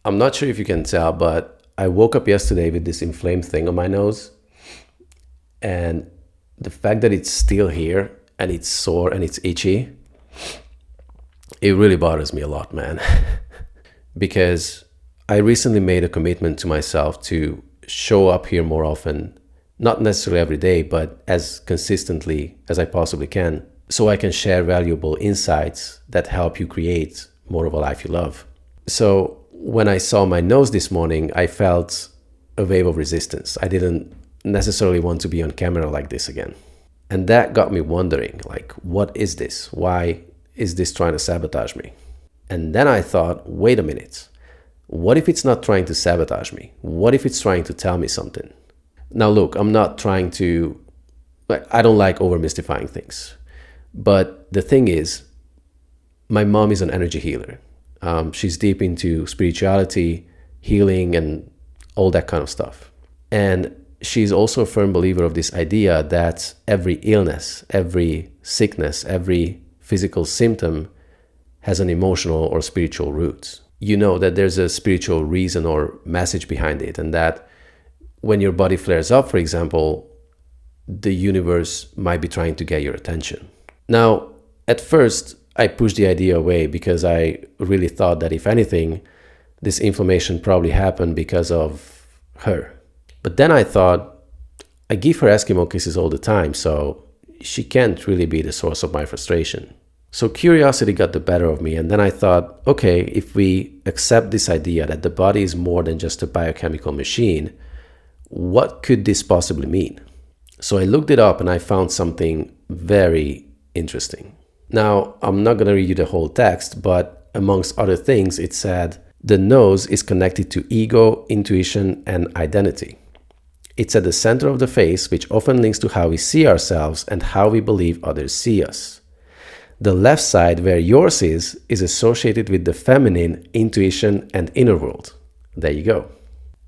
I'm not sure if you can tell, but I woke up yesterday with this inflamed thing on my nose. And the fact that it's still here and it's sore and it's itchy, it really bothers me a lot, man. Because I recently made a commitment to myself to show up here more often, not necessarily every day, but as consistently as I possibly can, so I can share valuable insights that help you create more of a life you love. So when I saw my nose this morning, I felt a wave of resistance. I didn't necessarily want to be on camera like this again. And that got me wondering, like, what is this? Why is this trying to sabotage me? And then I thought, wait a minute. What if it's not trying to sabotage me? What if it's trying to tell me something? Now, look, I'm not trying to, I don't like over mystifying things. But the thing is, my mom is an energy healer. She's deep into spirituality, healing, and all that kind of stuff. And she's also a firm believer of this idea that every illness, every sickness, every physical symptom has an emotional or spiritual root. You know that there's a spiritual reason or message behind it, and that when your body flares up, for example, the universe might be trying to get your attention. Now, at first, I pushed the idea away because I really thought that if anything, this inflammation probably happened because of her. But then I thought, I give her Eskimo kisses all the time, so she can't really be the source of my frustration. So curiosity got the better of me, and then I thought, okay, if we accept this idea that the body is more than just a biochemical machine, what could this possibly mean? So I looked it up and I found something very interesting. Now, I'm not going to read you the whole text, but amongst other things, it said, the nose is connected to ego, intuition, and identity. It's at the center of the face, which often links to how we see ourselves and how we believe others see us. The left side, where yours is associated with the feminine, intuition, and inner world. There you go.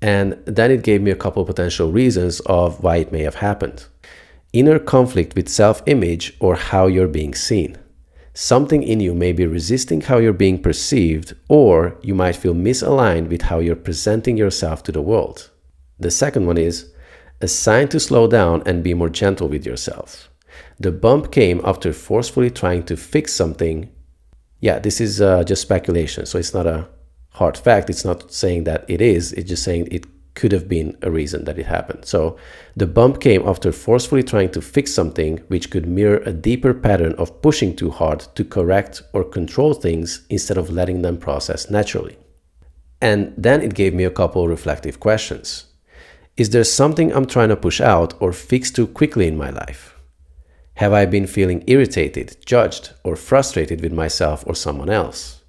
And then it gave me a couple potential reasons of why it may have happened. Inner conflict with self-image or how you're being seen. Something in you may be resisting how you're being perceived, or you might feel misaligned with how you're presenting yourself to the world. The second one is a sign to slow down and be more gentle with yourself. The bump came after forcefully trying to fix something. Yeah, this is just speculation, so it's not a hard fact. It's not saying that it is, it's just saying it could have been a reason that it happened. So the bump came after forcefully trying to fix something, which could mirror a deeper pattern of pushing too hard to correct or control things instead of letting them process naturally. And then it gave me a couple reflective questions. Is there something I'm trying to push out or fix too quickly in my life? Have I been feeling irritated, judged, or frustrated with myself or someone else?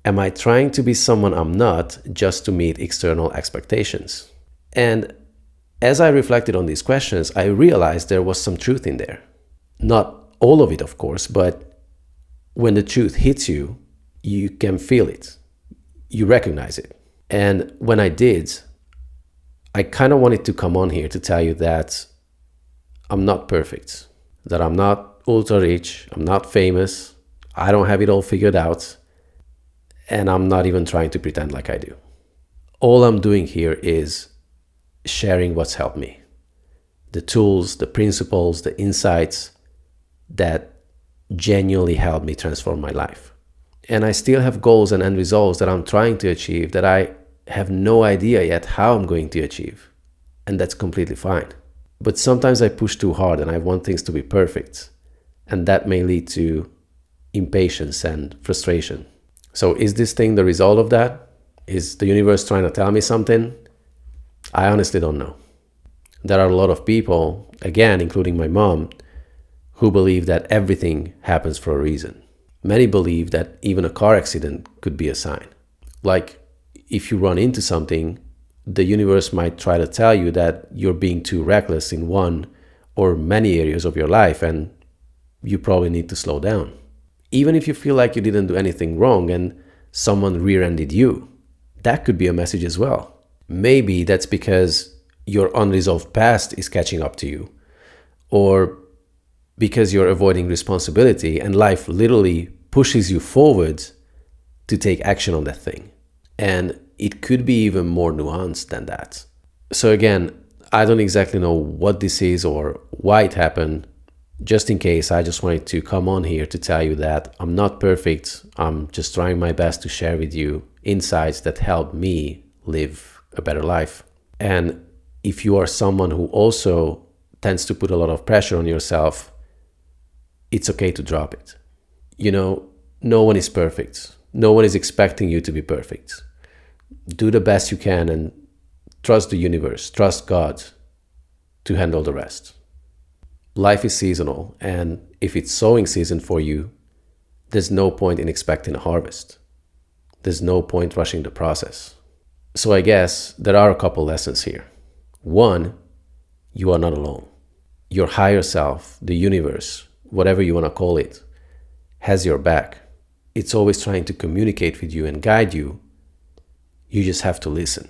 Am I trying to be someone I'm not just to meet external expectations? And as I reflected on these questions, I realized there was some truth in there. Not all of it, of course, but when the truth hits you, you can feel it. You recognize it. And when I did, I kind of wanted to come on here to tell you that I'm not perfect, that I'm not ultra rich, I'm not famous, I don't have it all figured out, and I'm not even trying to pretend like I do. All I'm doing here is sharing what's helped me. The tools, the principles, the insights that genuinely helped me transform my life. And I still have goals and end results that I'm trying to achieve that I have no idea yet how I'm going to achieve. And that's completely fine. But sometimes I push too hard and I want things to be perfect. And that may lead to impatience and frustration. So is this thing the result of that? Is the universe trying to tell me something? I honestly don't know. There are a lot of people, again, including my mom, who believe that everything happens for a reason. Many believe that even a car accident could be a sign. Like, if you run into something, the universe might try to tell you that you're being too reckless in one or many areas of your life and you probably need to slow down. Even if you feel like you didn't do anything wrong and someone rear-ended you, that could be a message as well. Maybe that's because your unresolved past is catching up to you, or because you're avoiding responsibility and life literally pushes you forward to take action on that thing. And it could be even more nuanced than that. So again, I don't exactly know what this is or why it happened. Just in case, I just wanted to come on here to tell you that I'm not perfect. I'm just trying my best to share with you insights that help me live a better life. And if you are someone who also tends to put a lot of pressure on yourself, it's okay to drop it. You know, no one is perfect. No one is expecting you to be perfect. Do the best you can and trust the universe, trust God to handle the rest. Life is seasonal, and if it's sowing season for you, there's no point in expecting a harvest. There's no point rushing the process. So I guess there are a couple lessons here. One, you are not alone. Your higher self, the universe, whatever you want to call it, has your back. It's always trying to communicate with you and guide you. You just have to listen.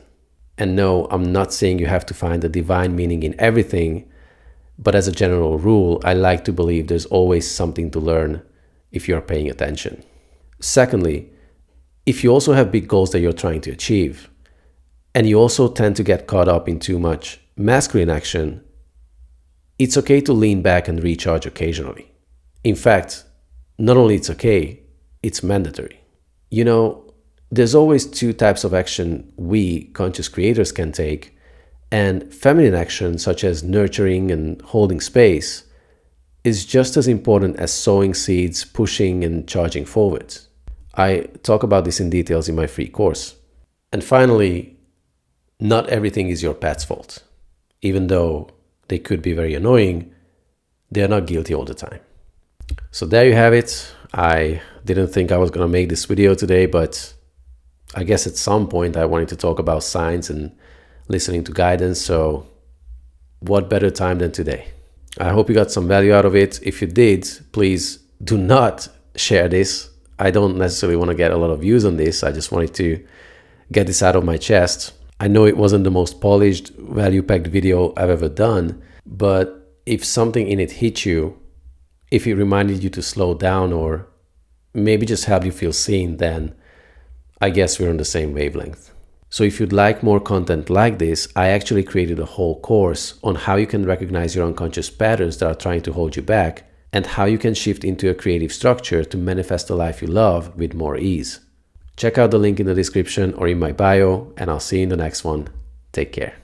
And no, I'm not saying you have to find the divine meaning in everything, but as a general rule, I like to believe there's always something to learn if you're paying attention. Secondly, if you also have big goals that you're trying to achieve, and you also tend to get caught up in too much masculine action, it's okay to lean back and recharge occasionally. In fact, not only it's okay, it's mandatory. You know, there's always two types of action we, conscious creators, can take, and feminine action, such as nurturing and holding space, is just as important as sowing seeds, pushing and charging forwards. I talk about this in details in my free course. And finally, not everything is your pet's fault. Even though they could be very annoying, they are not guilty all the time. So there you have it. I didn't think I was going to make this video today, but I guess at some point I wanted to talk about signs and listening to guidance, so what better time than today? I hope you got some value out of it. If you did, please do not share this. I don't necessarily want to get a lot of views on this. I just wanted to get this out of my chest. I know it wasn't the most polished, value-packed video I've ever done, but if something in it hit you, if it reminded you to slow down or maybe just helped you feel seen, then I guess we're on the same wavelength. So if you'd like more content like this, I actually created a whole course on how you can recognize your unconscious patterns that are trying to hold you back and how you can shift into a creative structure to manifest the life you love with more ease. Check out the link in the description or in my bio, and I'll see you in the next one. Take care.